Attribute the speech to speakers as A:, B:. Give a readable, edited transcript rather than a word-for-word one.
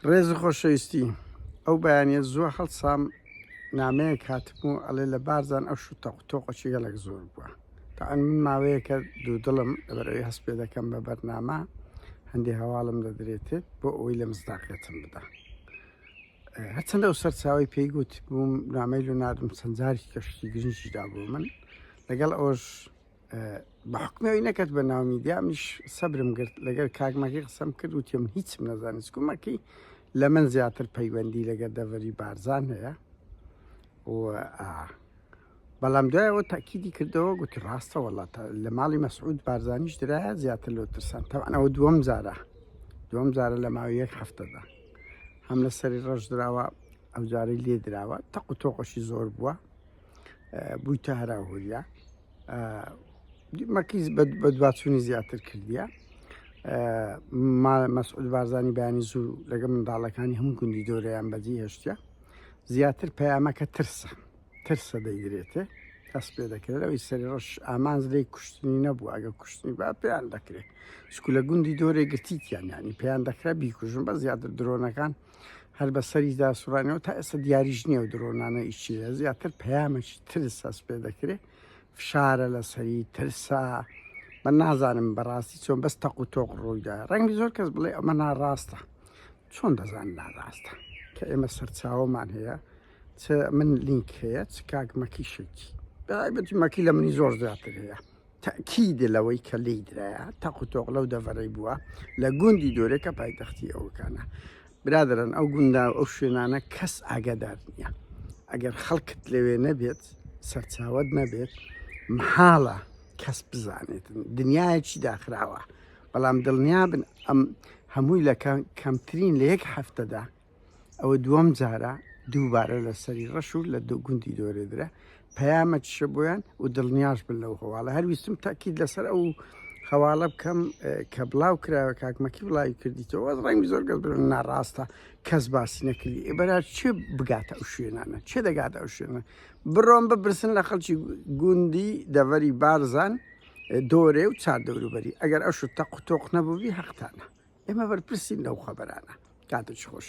A: ڕێز خۆشەویستی ئەو بەیانیە زووە هەڵسام نامەیەک هاتبوو ئەڵێ لە بارزان ئەو تۆقەچی گەلێک زۆر بووە تاعن من ماوەیەکە دوو دڵم لەبەرەوەی هەست پێ دەکەم بە بەرنامە هەندێک هەواڵم دەدرێتێت بۆ ئەوەی لە مزداقێتم بدە هەرچەندە ئەو سەرچاوی پێی گوت بووم نامەی لە نادم چەندجاری کەشتی گرنجیدا بوو من لەگەڵ ئەوش بە حکمەوەی نەکرد بە ناومیدیا منیش سەبرم گرت لەگەر کاکمەکەی قسەم کرد وتێ من هیچم نەزانست کومەکەی لە من زیاتر پەیوەندی لەگەر دەڤەری بارزان هەیە بەڵام دوایەوە تاکیدی کردەوە گوتی ڕاستە وەڵات لە ماڵی مەسعود بارزانیش درایە زیاتر لۆ ترسان تەوان ئەوە دووەم جارە لە ماوەی یەک هەفتەدا هەم لە سەری ڕەش دراوە ئەو جارەی لێ دراوە تەق و تۆقەشی زۆر بووە بوویتە هەراهوریا مەکی بە دوچوونی زیاتر کردیە مەسعود بارزانی بەیانی زوو لەگە منداڵەکانی هەموو گوندی دۆرەیان بەجی هێشتە زیاتر پەیامەکە ترسە دەیدرێتێ کەس پێ دەکرێت ئەوی سەری ڕەش ئامانز لێی کوشتنی نەبوو ئەگە کوشتنی با پێیان دەکرێت سکو لە گوندی دۆرێ گرتیتیان ینی پێیان دەکرا بیکوژن بە زیاتر درۆنەکان هەر بە سەریدا سوڕانەوە تا ئێستا دیاریش نییە و درۆنانە ئیچیە زیاتر پەیامەکی ترس هەست پێ دەکرێت فشارە لە سەری ترسا من نازانم بەڕاستی چۆن بەس تەق و تۆق ڕوویدا ڕەنگی زۆر کەس بڵێ ئەمە ناڕاستە چۆن دەزان ناڕاستە کە ئێمە سەرچاوەمان هەیە من لینک هەیە چ کاکمەکی شێکی بەتابەتی مەکی لە منی زۆر زیاتر هەیە تەکیدە لەوەی کە لێی درایە تەق و تۆق لەو دەڤەرەی بووە لە گوندی دۆرێکە پایتەختی ئەوکانە برادرن ئەو گوندا ئەو شوێنانە کەس ئاگادار نییە ئەگەر خەڵکت لەوێ نەبێت سەرچاوت نەبێت محاڵە کەس بزانێتن دنیایەکی داخراوە بەڵام دڵنیا بن ئەم هەمووی لە کەمترین لە یەک هەفتەدا ئەوە دووەم جارە دووبارە لە سەری ڕەش و لە گوندی دۆرێدرا پەیامە چشە بۆیان و دڵنیاش بن لەو هەواڵە هەرویستم تاکید لەسەر ئەو هەواڵە بکەم کە بڵاو کراوە کاکمەکی وڵاوی کردیتەوە ڕەنگی زۆر گەز بن ناڕاستە کەس باسی نەکردی ئێبەرا چێ بگاتە ئەو شوێنانە چێ دەگاتە ئەو شوێنە بڕۆم بپرسن لە خەڵکی گوندی دەڤەری بارزان دۆرێ و چار دەوروبەری ئەگەر ئەو تەق و تۆق نەبووی حەقتانە ئێمە بەرپرسین لەو خەبەرانە کاتش خۆش